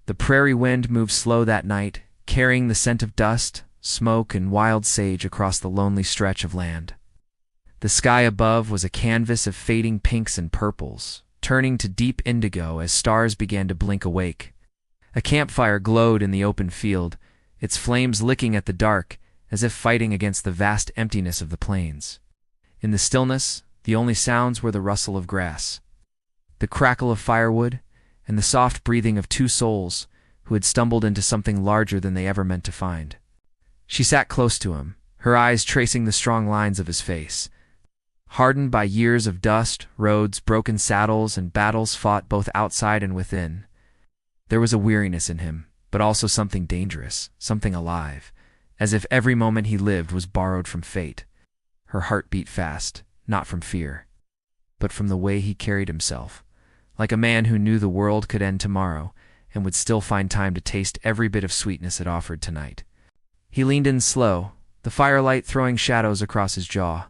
The prairie wind moved slow that night, carrying the scent of dust, smoke, and wild sage across the lonely stretch of land. The sky above was a canvas of fading pinks and purples, turning to deep indigo as stars began to blink awake. A campfire glowed in the open field, its flames licking at the dark, as if fighting against the vast emptiness of the plains. In the stillness, the only sounds were the rustle of grass, the crackle of firewood, and the soft breathing of two souls who had stumbled into something larger than they ever meant to find. She sat close to him, her eyes tracing the strong lines of his face. Hardened by years of dust, roads, broken saddles, and battles fought both outside and within, there was a weariness in him, but also something dangerous, something alive, as if every moment he lived was borrowed from fate. Her heart beat fast, not from fear, but from the way he carried himself, like a man who knew the world could end tomorrow and would still find time to taste every bit of sweetness it offered tonight. He leaned in slow, the firelight throwing shadows across his jaw.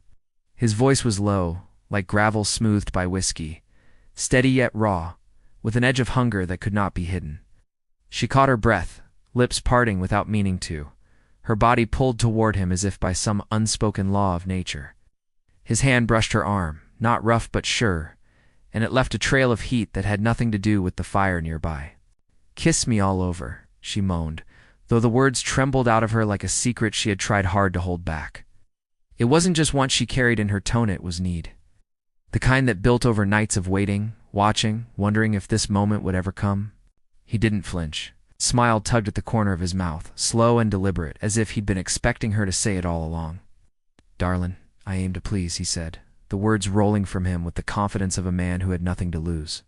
His voice was low, like gravel smoothed by whiskey, steady yet raw, with an edge of hunger that could not be hidden. She caught her breath, lips parting without meaning to, her body pulled toward him as if by some unspoken law of nature. His hand brushed her arm, not rough but sure, and it left a trail of heat that had nothing to do with the fire nearby. "Kiss me all over," she moaned, though the words trembled out of her like a secret she had tried hard to hold back. It wasn't just want she carried in her tone, it was need. The kind that built over nights of waiting, watching, wondering if this moment would ever come. He didn't flinch. Smile tugged at the corner of his mouth, slow and deliberate, as if he'd been expecting her to say it all along. "Darlin, I aim to please," he said, the words rolling from him with the confidence of a man who had nothing to lose.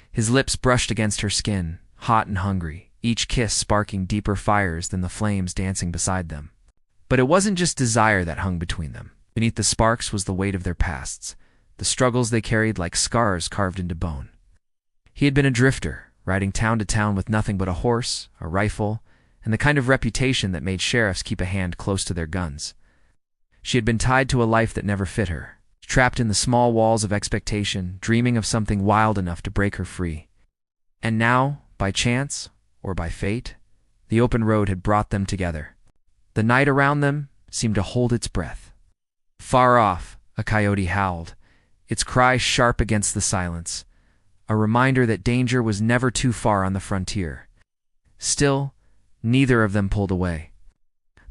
His lips brushed against her skin, hot and hungry, each kiss sparking deeper fires than the flames dancing beside them. But it wasn't just desire that hung between them. Beneath the sparks was the weight of their pasts, the struggles they carried like scars carved into bone. He had been a drifter, riding town to town with nothing but a horse, a rifle, and the kind of reputation that made sheriffs keep a hand close to their guns. She had been tied to a life that never fit her, trapped in the small walls of expectation, dreaming of something wild enough to break her free. And now, by chance, or by fate, the open road had brought them together. The night around them seemed to hold its breath. Far off, a coyote howled, its cry sharp against the silence, a reminder that danger was never too far on the frontier. Still, neither of them pulled away.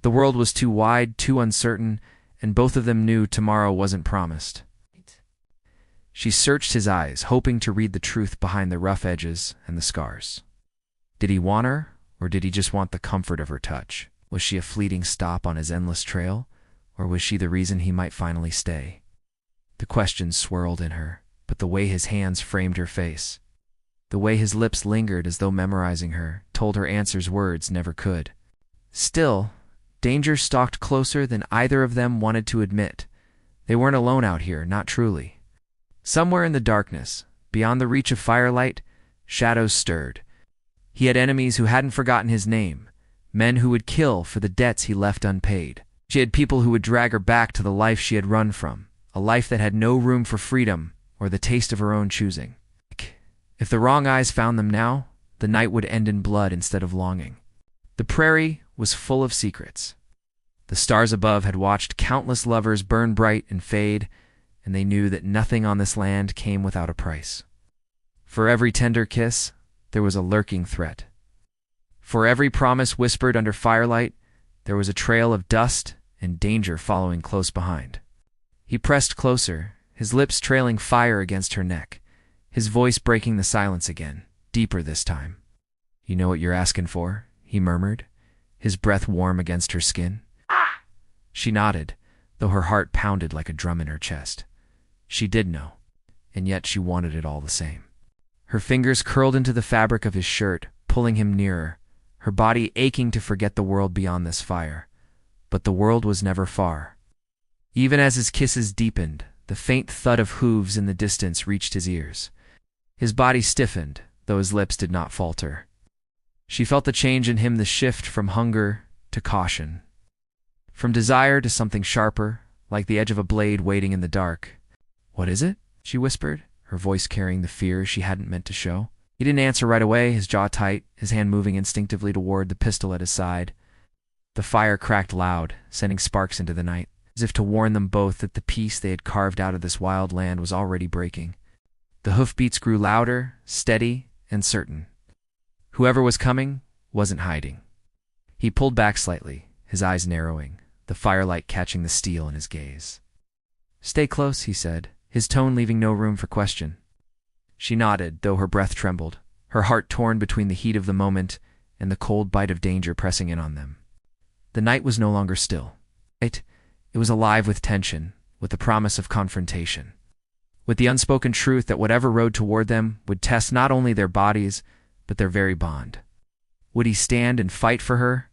The world was too wide, too uncertain, and both of them knew tomorrow wasn't promised. She searched his eyes, hoping to read the truth behind the rough edges and the scars. Did he want her, or did he just want the comfort of her touch? Was she a fleeting stop on his endless trail, or was she the reason he might finally stay? The questions swirled in her, but the way his hands framed her face, the way his lips lingered as though memorizing her, told her answers words never could. Still, danger stalked closer than either of them wanted to admit. They weren't alone out here, not truly. Somewhere in the darkness, beyond the reach of firelight, shadows stirred. He had enemies who hadn't forgotten his name, men who would kill for the debts he left unpaid. She had people who would drag her back to the life she had run from, a life that had no room for freedom or the taste of her own choosing. If the wrong eyes found them now, the night would end in blood instead of longing. The prairie was full of secrets. The stars above had watched countless lovers burn bright and fade, and they knew that nothing on this land came without a price. For every tender kiss, there was a lurking threat. For every promise whispered under firelight, there was a trail of dust and danger following close behind. He pressed closer, his lips trailing fire against her neck, his voice breaking the silence again, deeper this time. "You know what you're asking for?" he murmured, his breath warm against her skin. "Ah!" She nodded, though her heart pounded like a drum in her chest. She did know, and yet she wanted it all the same. Her fingers curled into the fabric of his shirt, pulling him nearer, her body aching to forget the world beyond this fire. But the world was never far. Even as his kisses deepened, the faint thud of hooves in the distance reached his ears. His body stiffened, though his lips did not falter. She felt the change in him, the shift from hunger to caution, from desire to something sharper, like the edge of a blade waiting in the dark. "What is it?" she whispered, her voice carrying the fear she hadn't meant to show. He didn't answer right away, his jaw tight, his hand moving instinctively toward the pistol at his side. The fire cracked loud, sending sparks into the night, as if to warn them both that the peace they had carved out of this wild land was already breaking. The hoofbeats grew louder, steady, and certain. Whoever was coming wasn't hiding. He pulled back slightly, his eyes narrowing, the firelight catching the steel in his gaze. "Stay close," he said, his tone leaving no room for question. She nodded, though her breath trembled, her heart torn between the heat of the moment and the cold bite of danger pressing in on them. The night was no longer still. It was alive with tension, with the promise of confrontation, with the unspoken truth that whatever rode toward them would test not only their bodies, but their very bond. Would he stand and fight for her,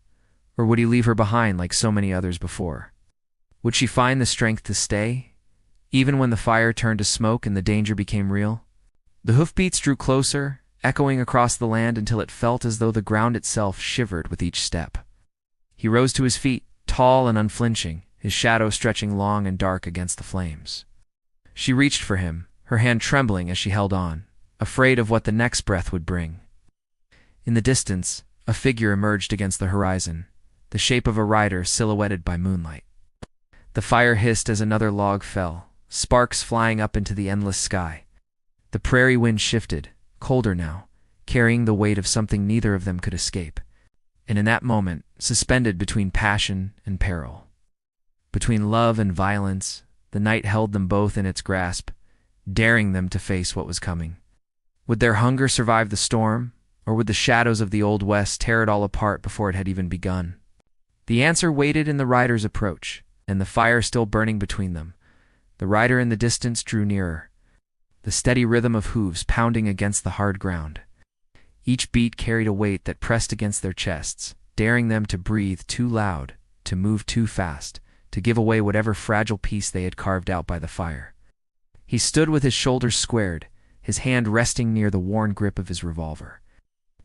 or would he leave her behind like so many others before? Would she find the strength to stay, even when the fire turned to smoke and the danger became real? The hoofbeats drew closer, echoing across the land until it felt as though the ground itself shivered with each step. He rose to his feet, tall and unflinching, his shadow stretching long and dark against the flames. She reached for him, her hand trembling as she held on, afraid of what the next breath would bring. In the distance, a figure emerged against the horizon, the shape of a rider silhouetted by moonlight. The fire hissed as another log fell, sparks flying up into the endless sky. The prairie wind shifted, colder now, carrying the weight of something neither of them could escape. And in that moment, suspended between passion and peril, between love and violence, the night held them both in its grasp, daring them to face what was coming. Would their hunger survive the storm, or would the shadows of the Old West tear it all apart before it had even begun? The answer waited in the rider's approach, and the fire still burning between them. The rider in the distance drew nearer, the steady rhythm of hooves pounding against the hard ground. Each beat carried a weight that pressed against their chests, daring them to breathe too loud, to move too fast, to give away whatever fragile peace they had carved out by the fire. He stood with his shoulders squared, his hand resting near the worn grip of his revolver.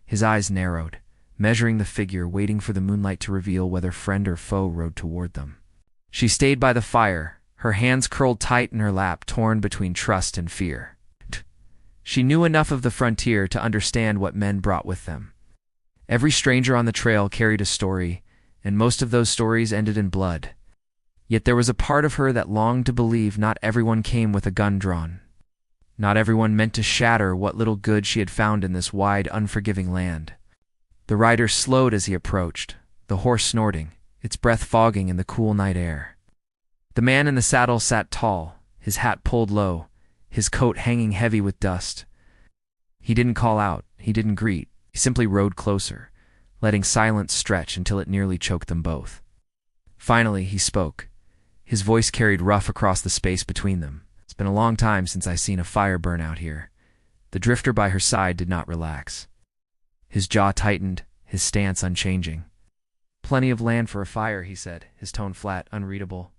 His eyes narrowed, measuring the figure, waiting for the moonlight to reveal whether friend or foe rode toward them. She stayed by the fire, her hands curled tight in her lap, torn between trust and fear. She knew enough of the frontier to understand what men brought with them. Every stranger on the trail carried a story, and most of those stories ended in blood. Yet there was a part of her that longed to believe not everyone came with a gun drawn. Not everyone meant to shatter what little good she had found in this wide, unforgiving land. The rider slowed as he approached, the horse snorting, its breath fogging in the cool night air. The man in the saddle sat tall, his hat pulled low, his coat hanging heavy with dust. He didn't call out, he didn't greet, he simply rode closer, letting silence stretch until it nearly choked them both. Finally, he spoke. His voice carried rough across the space between them. "It's been a long time since I've seen a fire burn out here." The drifter by her side did not relax. His jaw tightened, his stance unchanging. "Plenty of land for a fire," he said, his tone flat, unreadable.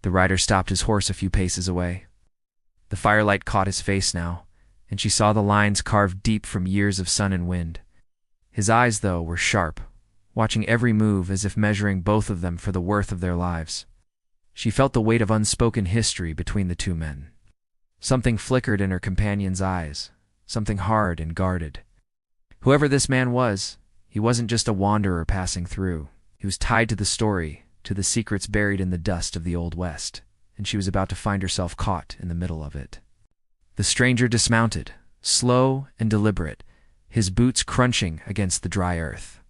The rider stopped his horse a few paces away. The firelight caught his face now, and she saw the lines carved deep from years of sun and wind. His eyes, though, were sharp, watching every move as if measuring both of them for the worth of their lives. She felt the weight of unspoken history between the two men. Something flickered in her companion's eyes, something hard and guarded. Whoever this man was, he wasn't just a wanderer passing through. He was tied to the story, to the secrets buried in the dust of the Old West, and she was about to find herself caught in the middle of it. The stranger dismounted, slow and deliberate, his boots crunching against the dry earth.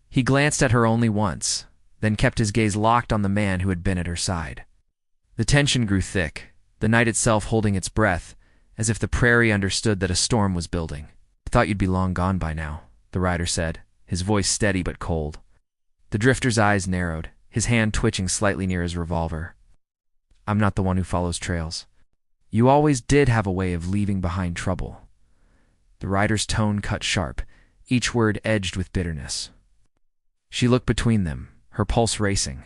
He glanced at her only once, then kept his gaze locked on the man who had been at her side. The tension grew thick, the night itself holding its breath, as if the prairie understood that a storm was building. "I thought you'd be long gone by now," the rider said, his voice steady but cold. The drifter's eyes narrowed, his hand twitching slightly near his revolver. "I'm not the one who follows trails. You always did have a way of leaving behind trouble." The rider's tone cut sharp, each word edged with bitterness. She looked between them, her pulse racing.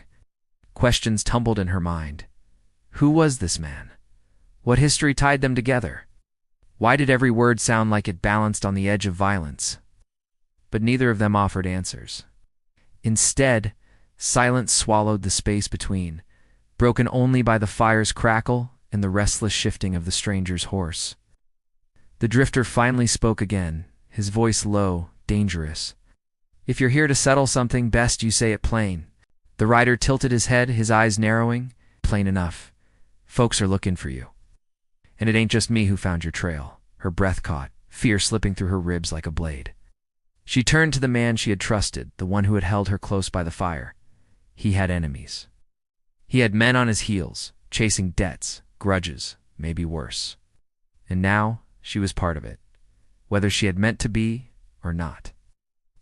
Questions tumbled in her mind. Who was this man? What history tied them together? Why did every word sound like it balanced on the edge of violence? But neither of them offered answers. Instead, silence swallowed the space between, broken only by the fire's crackle and the restless shifting of the stranger's horse. The drifter finally spoke again, his voice low, dangerous. "If you're here to settle something, best you say it plain." The rider tilted his head, his eyes narrowing. "Plain enough. Folks are looking for you. And it ain't just me who found your trail." Her breath caught, fear slipping through her ribs like a blade. She turned to the man she had trusted, the one who had held her close by the fire. He had enemies. He had men on his heels, chasing debts, grudges, maybe worse. And now she was part of it, whether she had meant to be or not.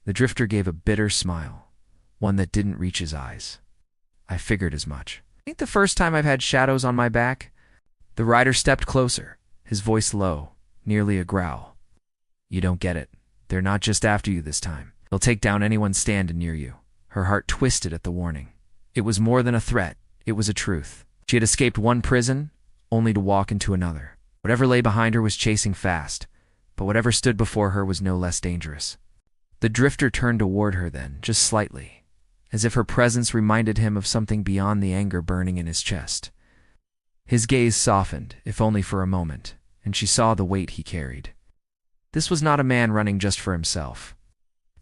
The drifter gave a bitter smile, one that didn't reach his eyes. "I figured as much. Ain't the first time I've had shadows on my back." The rider stepped closer, his voice low, nearly a growl. "You don't get it. They're not just after you this time. They'll take down anyone standing near you." Her heart twisted at the warning. It was more than a threat. It was a truth. She had escaped one prison, only to walk into another. Whatever lay behind her was chasing fast, but whatever stood before her was no less dangerous. The drifter turned toward her then, just slightly, as if her presence reminded him of something beyond the anger burning in his chest. His gaze softened, if only for a moment, and she saw the weight he carried. This was not a man running just for himself.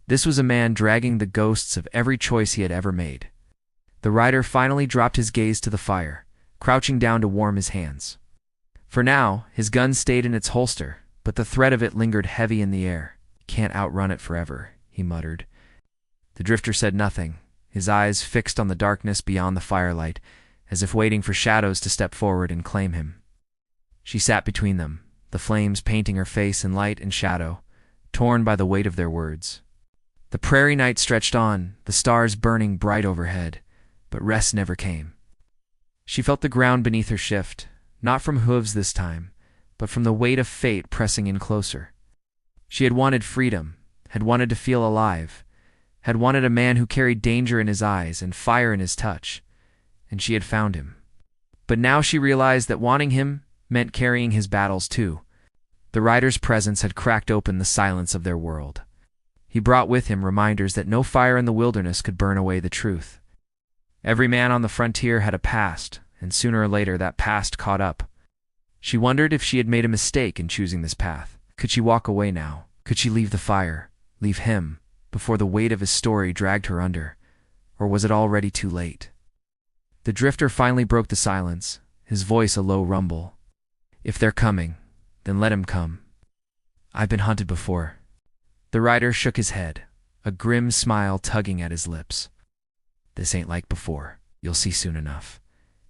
This was a man dragging the ghosts of every choice he had ever made. The rider finally dropped his gaze to the fire, crouching down to warm his hands. For now, his gun stayed in its holster, but the threat of it lingered heavy in the air. "Can't outrun it forever," he muttered. The drifter said nothing, his eyes fixed on the darkness beyond the firelight, as if waiting for shadows to step forward and claim him. She sat between them, the flames painting her face in light and shadow, torn by the weight of their words. The prairie night stretched on, the stars burning bright overhead, but rest never came. She felt the ground beneath her shift, not from hooves this time, but from the weight of fate pressing in closer. She had wanted freedom, had wanted to feel alive, had wanted a man who carried danger in his eyes and fire in his touch, and she had found him. But now she realized that wanting him meant carrying his battles too. The rider's presence had cracked open the silence of their world. He brought with him reminders that no fire in the wilderness could burn away the truth. Every man on the frontier had a past, and sooner or later that past caught up. She wondered if she had made a mistake in choosing this path. Could she walk away now? Could she leave the fire, leave him, before the weight of his story dragged her under? Or was it already too late? The drifter finally broke the silence, his voice a low rumble. "If they're coming, then let 'em come. I've been hunted before." The rider shook his head, a grim smile tugging at his lips. "This ain't like before. You'll see soon enough."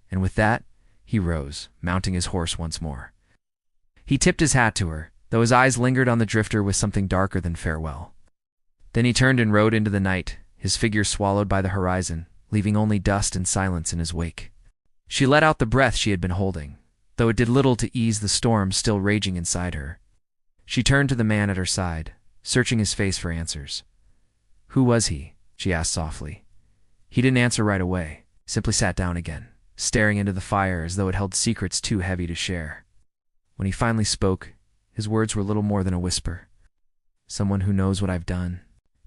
And with that, he rose, mounting his horse once more. He tipped his hat to her, though his eyes lingered on the drifter with something darker than farewell. Then he turned and rode into the night, his figure swallowed by the horizon, leaving only dust and silence in his wake. She let out the breath she had been holding, though it did little to ease the storm still raging inside her. She turned to the man at her side, searching his face for answers. "Who was he?" she asked softly. He didn't answer right away, simply sat down again, staring into the fire as though it held secrets too heavy to share. When he finally spoke, his words were little more than a whisper. "Someone who knows what I've done."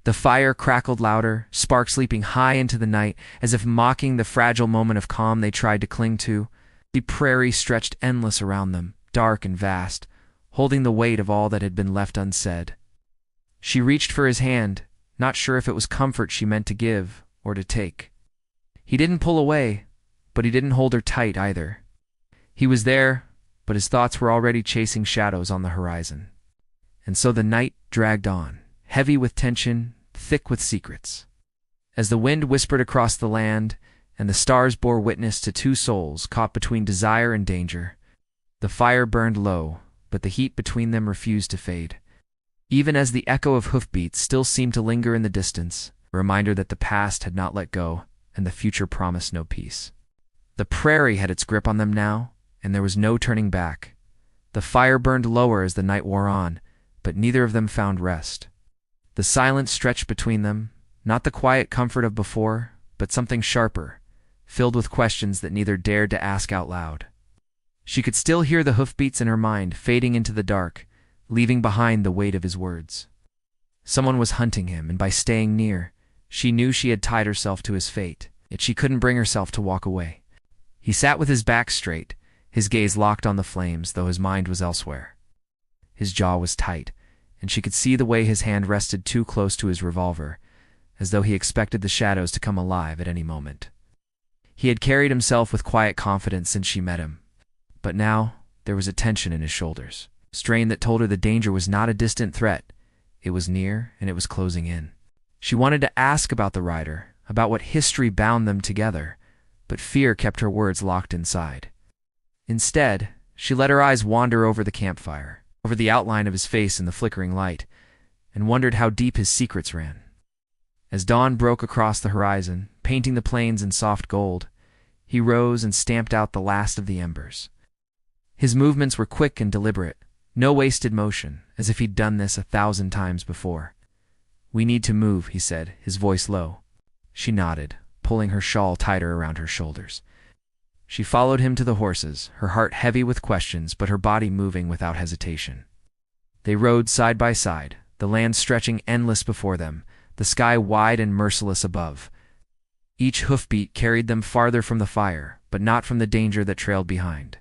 The fire crackled louder, sparks leaping high into the night, as if mocking the fragile moment of calm they tried to cling to. The prairie stretched endless around them, dark and vast, holding the weight of all that had been left unsaid. She reached for his hand, not sure if it was comfort she meant to give or to take. He didn't pull away, but he didn't hold her tight either. He was there, but his thoughts were already chasing shadows on the horizon. And so the night dragged on, heavy with tension, thick with secrets. As the wind whispered across the land, and the stars bore witness to two souls caught between desire and danger, the fire burned low, but the heat between them refused to fade. Even as the echo of hoofbeats still seemed to linger in the distance, a reminder that the past had not let go, and the future promised no peace. The prairie had its grip on them now, and there was no turning back. The fire burned lower as the night wore on, but neither of them found rest. The silence stretched between them, not the quiet comfort of before, but something sharper, filled with questions that neither dared to ask out loud. She could still hear the hoofbeats in her mind fading into the dark, leaving behind the weight of his words. Someone was hunting him, and by staying near, she knew she had tied herself to his fate, yet she couldn't bring herself to walk away. He sat with his back straight, his gaze locked on the flames, though his mind was elsewhere. His jaw was tight, and she could see the way his hand rested too close to his revolver, as though he expected the shadows to come alive at any moment. He had carried himself with quiet confidence since she met him, but now there was a tension in his shoulders, a strain that told her the danger was not a distant threat. It was near, and it was closing in. She wanted to ask about the rider, about what history bound them together, but fear kept her words locked inside. Instead, she let her eyes wander over the campfire, over the outline of his face in the flickering light, and wondered how deep his secrets ran. As dawn broke across the horizon, painting the plains in soft gold, he rose and stamped out the last of the embers. His movements were quick and deliberate, no wasted motion, as if he'd done this 1,000 times before. "We need to move," he said, his voice low. She nodded, pulling her shawl tighter around her shoulders. She followed him to the horses, her heart heavy with questions but her body moving without hesitation. They rode side by side, the land stretching endless before them, the sky wide and merciless above. Each hoofbeat carried them farther from the fire, but not from the danger that trailed behind.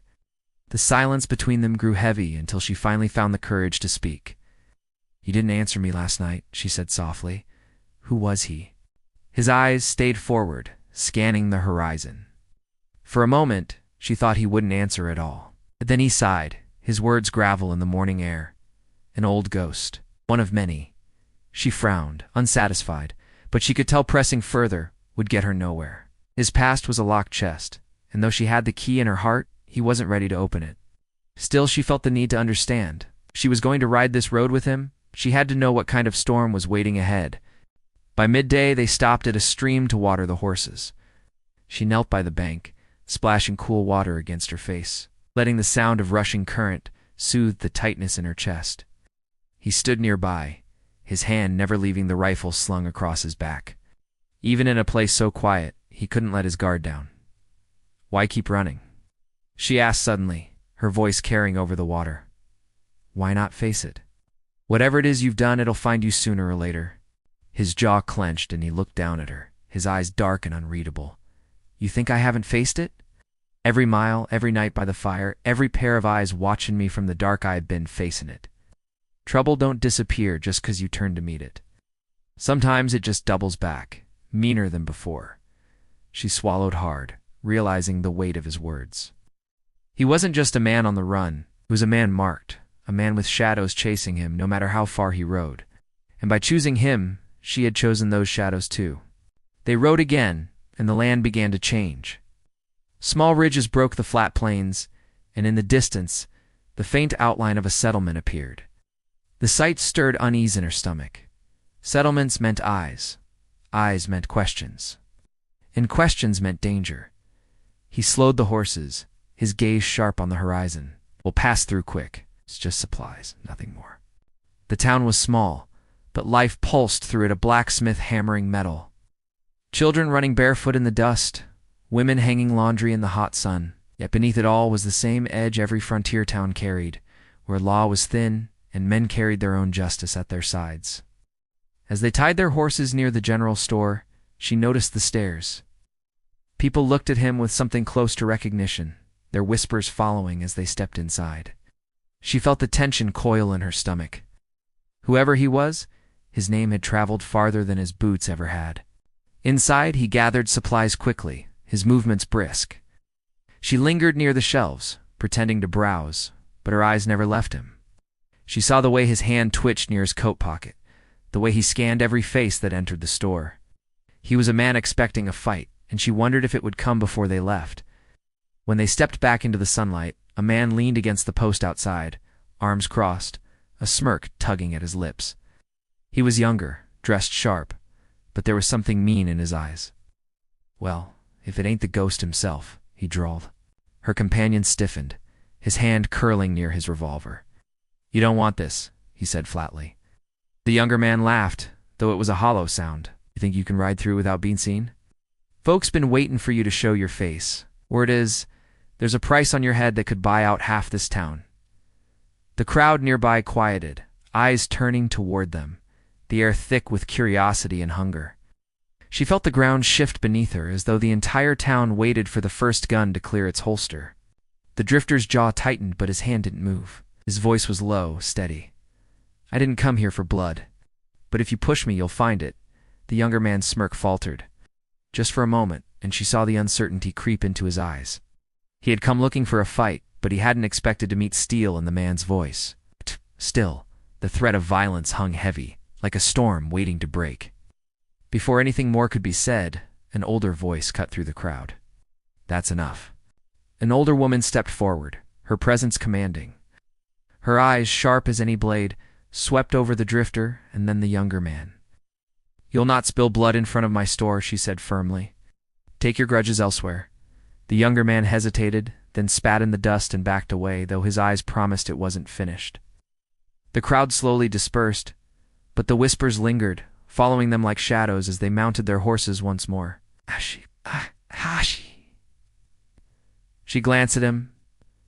The silence between them grew heavy until she finally found the courage to speak. "You didn't answer me last night," she said softly. "Who was he?" His eyes stayed forward, scanning the horizon. For a moment, she thought he wouldn't answer at all. But then he sighed, his words gravel in the morning air. "An old ghost, one of many." She frowned, unsatisfied, but she could tell pressing further would get her nowhere. His past was a locked chest, and though she had the key in her heart, he wasn't ready to open it. Still, she felt the need to understand. If she was going to ride this road with him, she had to know what kind of storm was waiting ahead. By midday, they stopped at a stream to water the horses. She knelt by the bank, splashing cool water against her face, letting the sound of rushing current soothe the tightness in her chest. He stood nearby, his hand never leaving the rifle slung across his back. Even in a place so quiet, he couldn't let his guard down. "Why keep running?" she asked suddenly, her voice carrying over the water. "Why not face it? Whatever it is you've done, it'll find you sooner or later." His jaw clenched and he looked down at her, his eyes dark and unreadable. "You think I haven't faced it? Every mile, every night by the fire, every pair of eyes watching me from the dark, I've been facing it. Trouble don't disappear just 'cause you turn to meet it. Sometimes it just doubles back, meaner than before." She swallowed hard, realizing the weight of his words. He wasn't just a man on the run, he was a man marked, a man with shadows chasing him no matter how far he rode. And by choosing him, she had chosen those shadows too. They rode again, and the land began to change. Small ridges broke the flat plains, and in the distance, the faint outline of a settlement appeared. The sight stirred unease in her stomach. Settlements meant eyes meant questions, and questions meant danger. He slowed the horses, his gaze sharp on the horizon. "We'll pass through quick. It's just supplies, nothing more." The town was small, but life pulsed through it, a blacksmith hammering metal. Children running barefoot in the dust, women hanging laundry in the hot sun. Yet beneath it all was the same edge every frontier town carried, where law was thin and men carried their own justice at their sides. As they tied their horses near the general store, she noticed the stares. People looked at him with something close to recognition, their whispers following as they stepped inside. She felt the tension coil in her stomach. Whoever he was, his name had traveled farther than his boots ever had. Inside, he gathered supplies quickly, his movements brisk. She lingered near the shelves, pretending to browse, but her eyes never left him. She saw the way his hand twitched near his coat pocket, the way he scanned every face that entered the store. He was a man expecting a fight, and she wondered if it would come before they left. When they stepped back into the sunlight, a man leaned against the post outside, arms crossed, a smirk tugging at his lips. He was younger, dressed sharp, but there was something mean in his eyes. "Well, if it ain't the ghost himself," he drawled. Her companion stiffened, his hand curling near his revolver. "You don't want this," he said flatly. The younger man laughed, though it was a hollow sound. "You think you can ride through without being seen? Folks been waiting for you to show your face. Word is, there's a price on your head that could buy out half this town." The crowd nearby quieted, eyes turning toward them, the air thick with curiosity and hunger. She felt the ground shift beneath her as though the entire town waited for the first gun to clear its holster. The drifter's jaw tightened, but his hand didn't move. His voice was low, steady. I didn't come here for blood. But if you push me, you'll find it." The younger man's smirk faltered. Just for a moment, and she saw the uncertainty creep into his eyes. He had come looking for a fight, but he hadn't expected to meet steel in the man's voice. Still, the threat of violence hung heavy, like a storm waiting to break. Before anything more could be said, an older voice cut through the crowd. "That's enough." An older woman stepped forward, her presence commanding. Her eyes, sharp as any blade, swept over the drifter and then the younger man. "You'll not spill blood in front of my store," she said firmly. "Take your grudges elsewhere." The younger man hesitated, then spat in the dust and backed away, though his eyes promised it wasn't finished. The crowd slowly dispersed, but the whispers lingered, following them like shadows as they mounted their horses once more. "Hashi, Hashi." She glanced at him.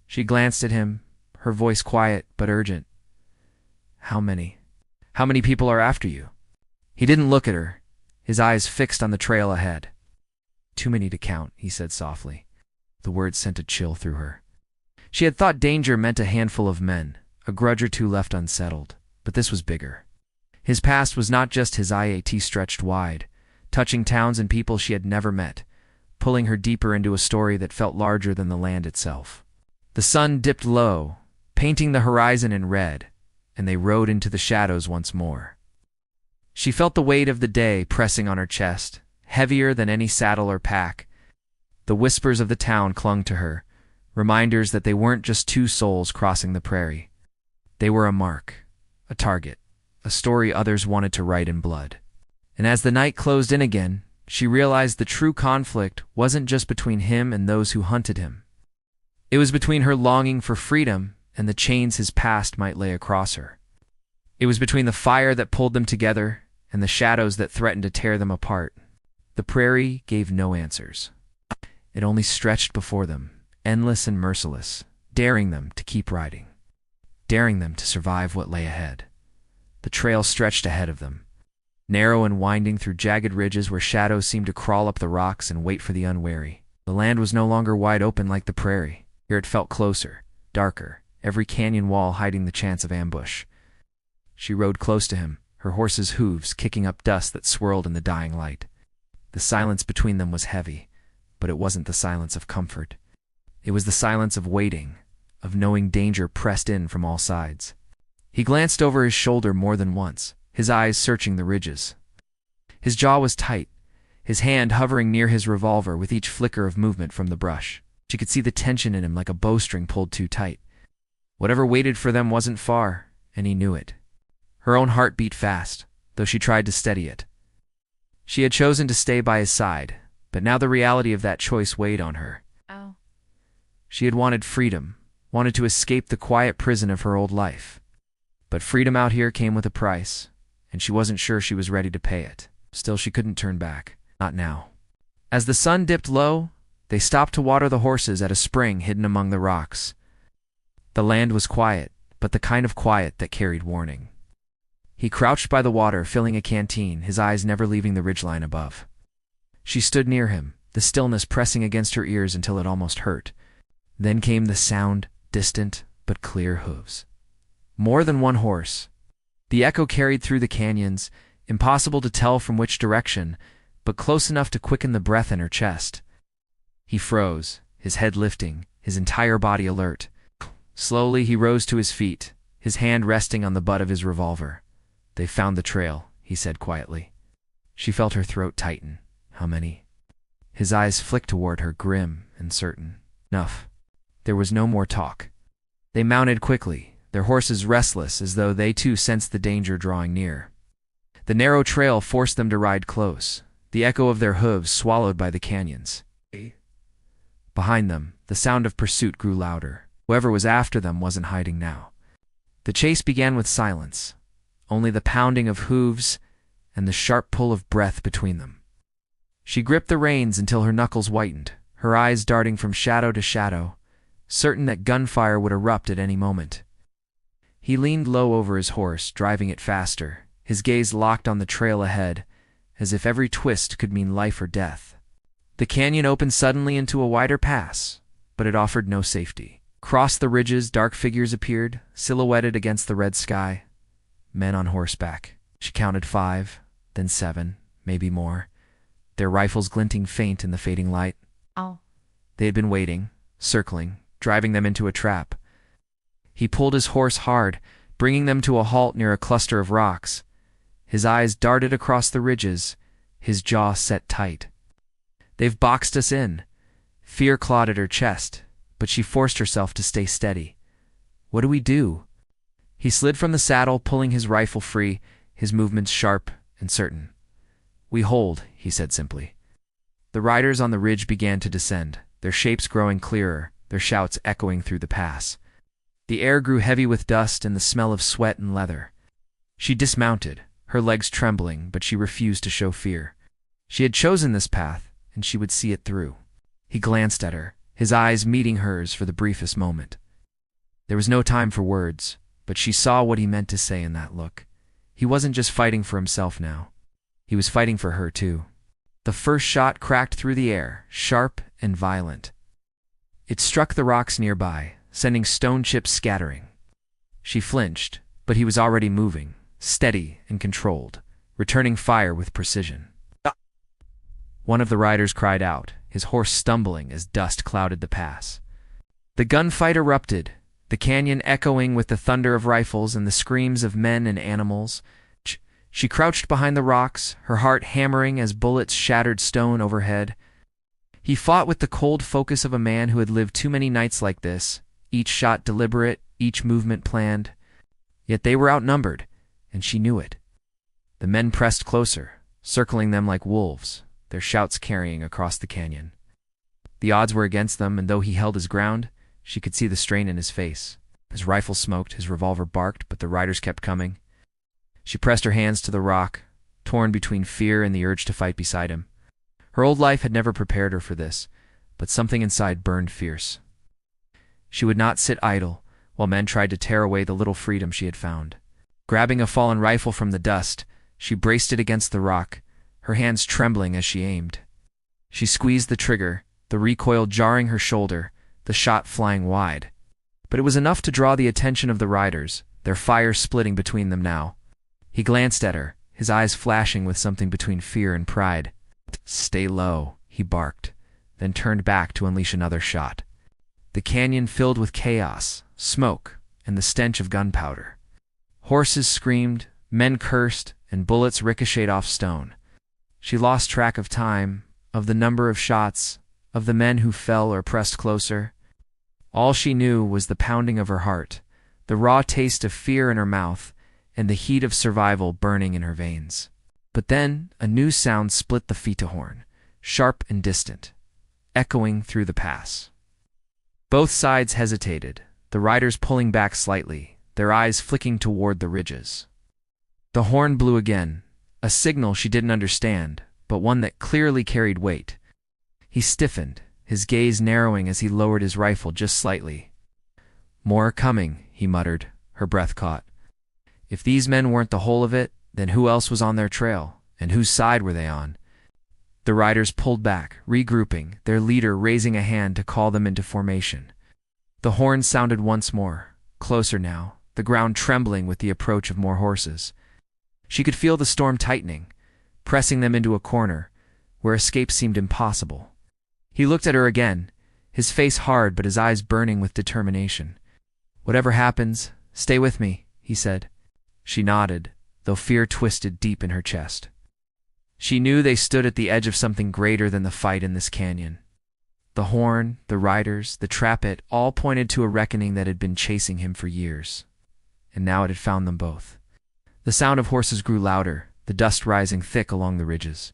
She glanced at him, her voice quiet but urgent. How many people are after you?" He didn't look at her, his eyes fixed on the trail ahead. "Too many to count," he said softly. The words sent a chill through her. She had thought danger meant a handful of men, a grudge or two left unsettled, but this was bigger. His past was not just his IAT stretched wide, touching towns and people she had never met, pulling her deeper into a story that felt larger than the land itself. The sun dipped low, painting the horizon in red, and they rode into the shadows once more. She felt the weight of the day pressing on her chest, heavier than any saddle or pack. The whispers of the town clung to her, reminders that they weren't just two souls crossing the prairie. They were a mark, a target, a story others wanted to write in blood. And as the night closed in again, she realized the true conflict wasn't just between him and those who hunted him. It was between her longing for freedom and the chains his past might lay across her. It was between the fire that pulled them together and the shadows that threatened to tear them apart. The prairie gave no answers. It only stretched before them, endless and merciless, daring them to keep riding, daring them to survive what lay ahead. The trail stretched ahead of them, narrow and winding through jagged ridges where shadows seemed to crawl up the rocks and wait for the unwary. The land was no longer wide open like the prairie. Here it felt closer, darker, every canyon wall hiding the chance of ambush. She rode close to him, her horse's hooves kicking up dust that swirled in the dying light. The silence between them was heavy, but it wasn't the silence of comfort. It was the silence of waiting, of knowing danger pressed in from all sides. He glanced over his shoulder more than once, his eyes searching the ridges. His jaw was tight, his hand hovering near his revolver with each flicker of movement from the brush. She could see the tension in him like a bowstring pulled too tight. Whatever waited for them wasn't far, and he knew it. Her own heart beat fast, though she tried to steady it. She had chosen to stay by his side, but now the reality of that choice weighed on her. Oh. She had wanted freedom, wanted to escape the quiet prison of her old life. But freedom out here came with a price, and she wasn't sure she was ready to pay it. Still, she couldn't turn back. Not now. As the sun dipped low, they stopped to water the horses at a spring hidden among the rocks. The land was quiet, but the kind of quiet that carried warning. He crouched by the water, filling a canteen, his eyes never leaving the ridgeline above. She stood near him, the stillness pressing against her ears until it almost hurt. Then came the sound, distant but clear hooves. More than one horse. The echo carried through the canyons, impossible to tell from which direction, but close enough to quicken the breath in her chest. He froze, his head lifting, his entire body alert. Slowly he rose to his feet, his hand resting on the butt of his revolver. "They found the trail," he said quietly. She felt her throat tighten. How many? His eyes flicked toward her, grim and certain. Enough. There was no more talk. They mounted quickly, their horses restless as though they too sensed the danger drawing near. The narrow trail forced them to ride close, the echo of their hooves swallowed by the canyons. Behind them, the sound of pursuit grew louder. Whoever was after them wasn't hiding now. The chase began with silence, only the pounding of hooves and the sharp pull of breath between them. She gripped the reins until her knuckles whitened, her eyes darting from shadow to shadow, certain that gunfire would erupt at any moment. He leaned low over his horse, driving it faster, his gaze locked on the trail ahead, as if every twist could mean life or death. The canyon opened suddenly into a wider pass, but it offered no safety. Across the ridges, dark figures appeared, silhouetted against the red sky. men on horseback. She counted 5, then 7, maybe more, their rifles glinting faint in the fading light. Oh. They had been waiting, circling, driving them into a trap. He pulled his horse hard, bringing them to a halt near a cluster of rocks. His eyes darted across the ridges, his jaw set tight. "They've boxed us in." Fear clawed at her chest, but she forced herself to stay steady. "What do we do?" He slid from the saddle, pulling his rifle free, his movements sharp and certain. "We hold," he said simply. The riders on the ridge began to descend, their shapes growing clearer, their shouts echoing through the pass. The air grew heavy with dust and the smell of sweat and leather. She dismounted, her legs trembling, but she refused to show fear. She had chosen this path, and she would see it through. He glanced at her, his eyes meeting hers for the briefest moment. There was no time for words, but she saw what he meant to say in that look. He wasn't just fighting for himself now. He was fighting for her, too. The first shot cracked through the air, sharp and violent. It struck the rocks nearby, sending stone chips scattering. She flinched, but he was already moving, steady and controlled, returning fire with precision. One of the riders cried out, his horse stumbling as dust clouded the pass. The gunfight erupted, the canyon echoing with the thunder of rifles and the screams of men and animals. She crouched behind the rocks, her heart hammering as bullets shattered stone overhead. He fought with the cold focus of a man who had lived too many nights like this, each shot deliberate, each movement planned. Yet they were outnumbered, and she knew it. The men pressed closer, circling them like wolves, their shouts carrying across the canyon. The odds were against them, and though he held his ground, she could see the strain in his face. His rifle smoked, his revolver barked, but the riders kept coming. She pressed her hands to the rock, torn between fear and the urge to fight beside him. Her old life had never prepared her for this, but something inside burned fierce. She would not sit idle while men tried to tear away the little freedom she had found. Grabbing a fallen rifle from the dust, she braced it against the rock, her hands trembling as she aimed. She squeezed the trigger, the recoil jarring her shoulder, the shot flying wide. But it was enough to draw the attention of the riders, their fire splitting between them now. He glanced at her, his eyes flashing with something between fear and pride. "Stay low," he barked, then turned back to unleash another shot. The canyon filled with chaos, smoke, and the stench of gunpowder. Horses screamed, men cursed, and bullets ricocheted off stone. She lost track of time, of the number of shots, of the men who fell or pressed closer. All she knew was the pounding of her heart, the raw taste of fear in her mouth, and the heat of survival burning in her veins. But then a new sound split the fita horn, sharp and distant, echoing through the pass. Both sides hesitated, the riders pulling back slightly, their eyes flicking toward the ridges. The horn blew again, a signal she didn't understand, but one that clearly carried weight. He stiffened, his gaze narrowing as he lowered his rifle just slightly. "More are coming," he muttered, her breath caught. If these men weren't the whole of it, then who else was on their trail, and whose side were they on? The riders pulled back, regrouping, their leader raising a hand to call them into formation. The horn sounded once more, closer now, the ground trembling with the approach of more horses. She could feel the storm tightening, pressing them into a corner, where escape seemed impossible. He looked at her again, his face hard but his eyes burning with determination. "Whatever happens, stay with me," he said. She nodded, though fear twisted deep in her chest. She knew they stood at the edge of something greater than the fight in this canyon. The horn, the riders, the trap it, all pointed to a reckoning that had been chasing him for years. And now it had found them both. The sound of horses grew louder, the dust rising thick along the ridges.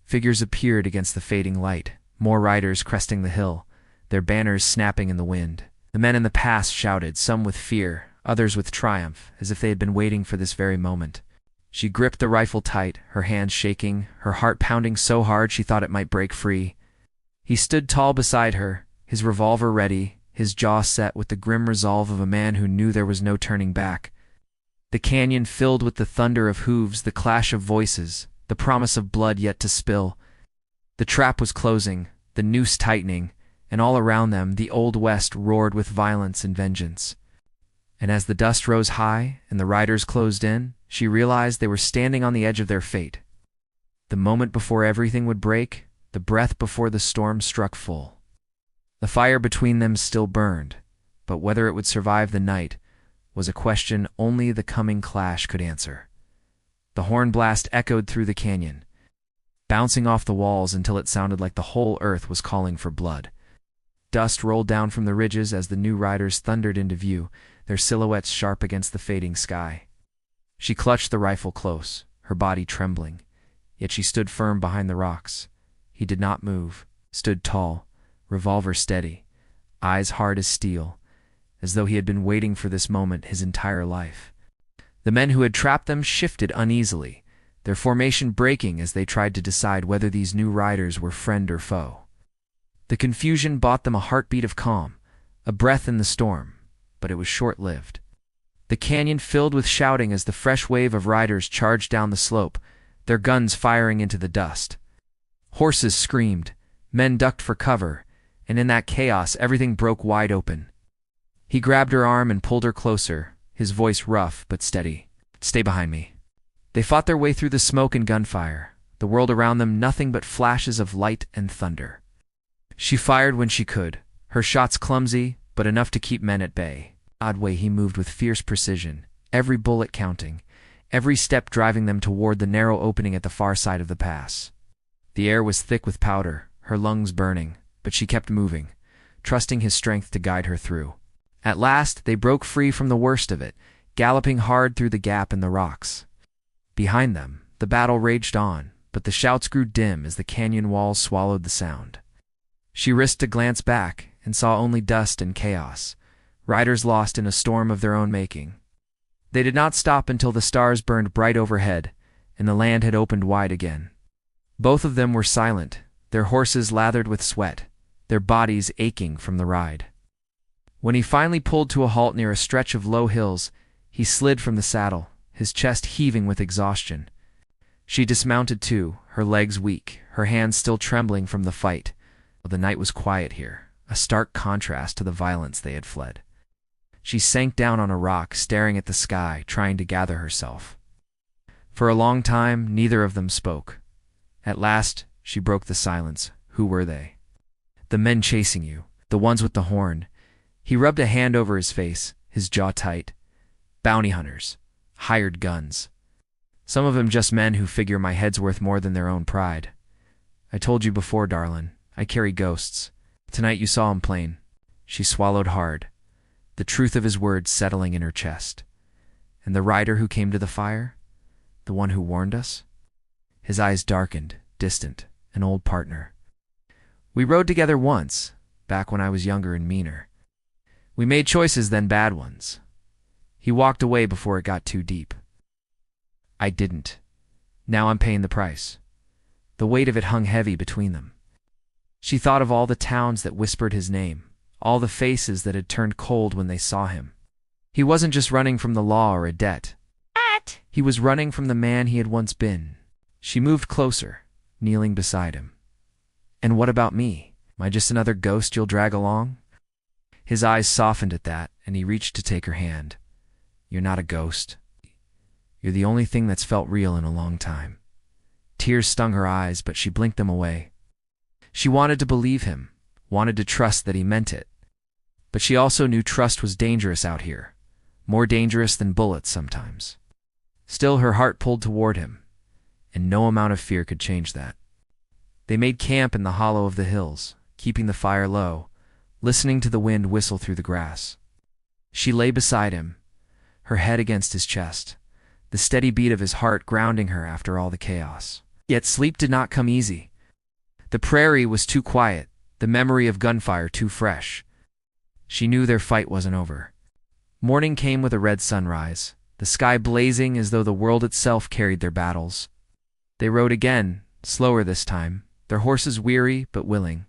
Figures appeared against the fading light, more riders cresting the hill, their banners snapping in the wind. The men in the pass shouted, some with fear, others with triumph, as if they had been waiting for this very moment. She gripped the rifle tight, her hands shaking, her heart pounding so hard she thought it might break free. He stood tall beside her, his revolver ready, his jaw set with the grim resolve of a man who knew there was no turning back. The canyon filled with the thunder of hooves, the clash of voices, the promise of blood yet to spill. The trap was closing, the noose tightening, and all around them the Old West roared with violence and vengeance. And as the dust rose high and the riders closed in, she realized they were standing on the edge of their fate. The moment before everything would break, the breath before the storm struck full. The fire between them still burned, but whether it would survive the night was a question only the coming clash could answer. The horn blast echoed through the canyon, bouncing off the walls until it sounded like the whole earth was calling for blood. Dust rolled down from the ridges as the new riders thundered into view, their silhouettes sharp against the fading sky. She clutched the rifle close, her body trembling, yet she stood firm behind the rocks. He did not move, stood tall, revolver steady, eyes hard as steel, as though he had been waiting for this moment his entire life. The men who had trapped them shifted uneasily, their formation breaking as they tried to decide whether these new riders were friend or foe. The confusion bought them a heartbeat of calm, a breath in the storm, but it was short-lived. The canyon filled with shouting as the fresh wave of riders charged down the slope, their guns firing into the dust. Horses screamed, men ducked for cover, and in that chaos everything broke wide open. He grabbed her arm and pulled her closer, his voice rough but steady. "Stay behind me." They fought their way through the smoke and gunfire, the world around them nothing but flashes of light and thunder. She fired when she could, her shots clumsy, but enough to keep men at bay. Odd way he moved with fierce precision, every bullet counting, every step driving them toward the narrow opening at the far side of the pass. The air was thick with powder, her lungs burning, but she kept moving, trusting his strength to guide her through. At last, they broke free from the worst of it, galloping hard through the gap in the rocks. Behind them, the battle raged on, but the shouts grew dim as the canyon walls swallowed the sound. She risked a glance back and saw only dust and chaos, riders lost in a storm of their own making. They did not stop until the stars burned bright overhead and the land had opened wide again. Both of them were silent, their horses lathered with sweat, their bodies aching from the ride. When he finally pulled to a halt near a stretch of low hills, he slid from the saddle, his chest heaving with exhaustion. She dismounted too, her legs weak, her hands still trembling from the fight. The night was quiet here, a stark contrast to the violence they had fled. She sank down on a rock, staring at the sky, trying to gather herself. For a long time, neither of them spoke. At last, she broke the silence. Who were they? "The men chasing you, the ones with the horn." He rubbed a hand over his face, his jaw tight. "Bounty hunters. Hired guns. Some of them just men who figure my head's worth more than their own pride. I told you before, Darlin, I carry ghosts. Tonight you saw 'em plain." She swallowed hard, the truth of his words settling in her chest. "And the rider who came to the fire? The one who warned us?" His eyes darkened, distant, an old partner. "We rode together once, back when I was younger and meaner. We made choices then, bad ones." He walked away before it got too deep. "I didn't. Now I'm paying the price." The weight of it hung heavy between them. She thought of all the towns that whispered his name, all the faces that had turned cold when they saw him. He wasn't just running from the law or a debt. He was running from the man he had once been. She moved closer, kneeling beside him. "And what about me? Am I just another ghost you'll drag along?" His eyes softened at that, and he reached to take her hand. "You're not a ghost. You're the only thing that's felt real in a long time." Tears stung her eyes, but she blinked them away. She wanted to believe him, wanted to trust that he meant it. But she also knew trust was dangerous out here, more dangerous than bullets sometimes. Still, her heart pulled toward him, and no amount of fear could change that. They made camp in the hollow of the hills, keeping the fire low, listening to the wind whistle through the grass. She lay beside him, her head against his chest, the steady beat of his heart grounding her after all the chaos. Yet sleep did not come easy. The prairie was too quiet, the memory of gunfire too fresh. She knew their fight wasn't over. Morning came with a red sunrise, the sky blazing as though the world itself carried their battles. They rode again, slower this time, their horses weary but willing.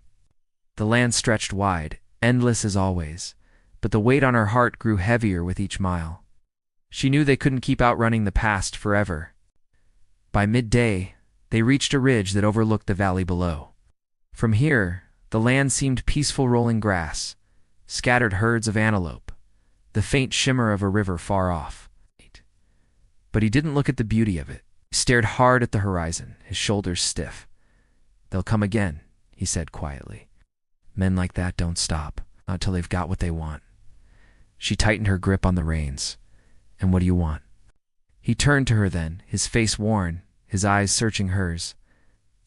The land stretched wide, endless as always, but the weight on her heart grew heavier with each mile. She knew they couldn't keep outrunning the past forever. By midday, they reached a ridge that overlooked the valley below. From here, the land seemed peaceful rolling grass, scattered herds of antelope, the faint shimmer of a river far off. But he didn't look at the beauty of it. He stared hard at the horizon, his shoulders stiff. "They'll come again," he said quietly. "Men like that don't stop, not till they've got what they want." She tightened her grip on the reins. "And what do you want?" He turned to her then, his face worn, his eyes searching hers.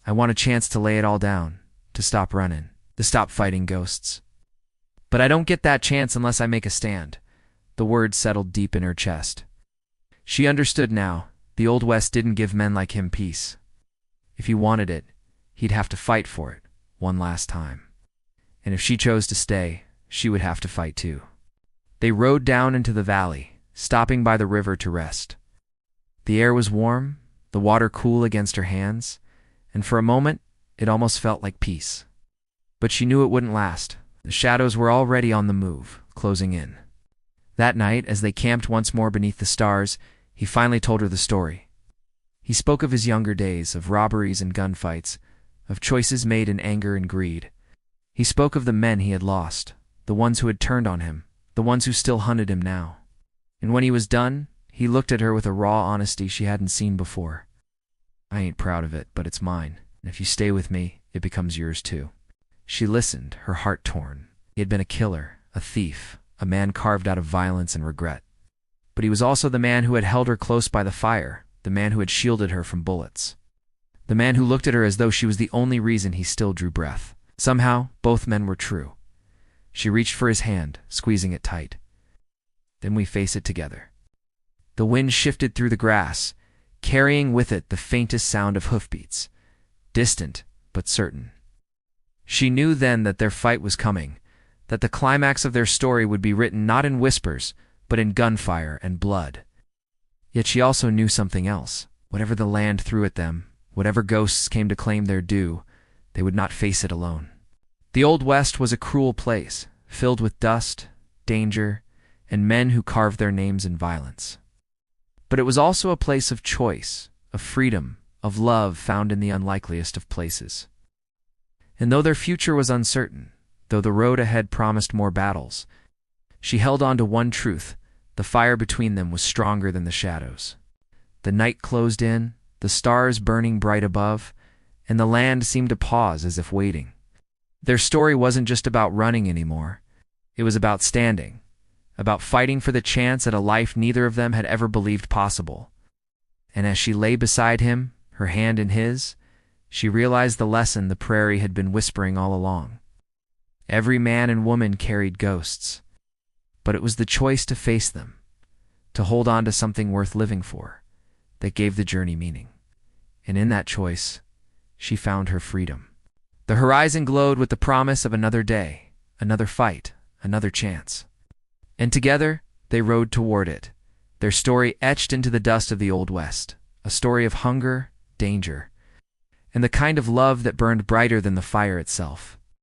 "I want a chance to lay it all down, to stop running, to stop fighting ghosts. But I don't get that chance unless I make a stand." The words settled deep in her chest. She understood now. The Old West didn't give men like him peace. If he wanted it, he'd have to fight for it, one last time. And if she chose to stay, she would have to fight too. They rode down into the valley, stopping by the river to rest. The air was warm, the water cool against her hands, and for a moment it almost felt like peace. But she knew it wouldn't last. The shadows were already on the move, closing in. That night, as they camped once more beneath the stars, he finally told her the story. He spoke of his younger days, of robberies and gunfights, of choices made in anger and greed. He spoke of the men he had lost, the ones who had turned on him, the ones who still hunted him now. And when he was done, he looked at her with a raw honesty she hadn't seen before. "I ain't proud of it, but it's mine, and if you stay with me, it becomes yours too." She listened, her heart torn. He had been a killer, a thief, a man carved out of violence and regret. But he was also the man who had held her close by the fire, the man who had shielded her from bullets. The man who looked at her as though she was the only reason he still drew breath. Somehow, both men were true. She reached for his hand, squeezing it tight. "Then we face it together." The wind shifted through the grass, carrying with it the faintest sound of hoofbeats, distant but certain. She knew then that their fight was coming, that the climax of their story would be written not in whispers, but in gunfire and blood. Yet she also knew something else. Whatever the land threw at them, whatever ghosts came to claim their due, they would not face it alone. The Old West was a cruel place, filled with dust, danger, and men who carved their names in violence. But it was also a place of choice, of freedom, of love found in the unlikeliest of places. And though their future was uncertain, though the road ahead promised more battles, she held on to one truth: the fire between them was stronger than the shadows. The night closed in, the stars burning bright above, and the land seemed to pause as if waiting. Their story wasn't just about running anymore. It was about standing, about fighting for the chance at a life neither of them had ever believed possible. And as she lay beside him, her hand in his, she realized the lesson the prairie had been whispering all along. Every man and woman carried ghosts, but it was the choice to face them, to hold on to something worth living for, that gave the journey meaning. And in that choice, she found her freedom. The horizon glowed with the promise of another day, another fight, another chance. And together, they rode toward it, their story etched into the dust of the Old West, a story of hunger, danger, and the kind of love that burned brighter than the fire itself.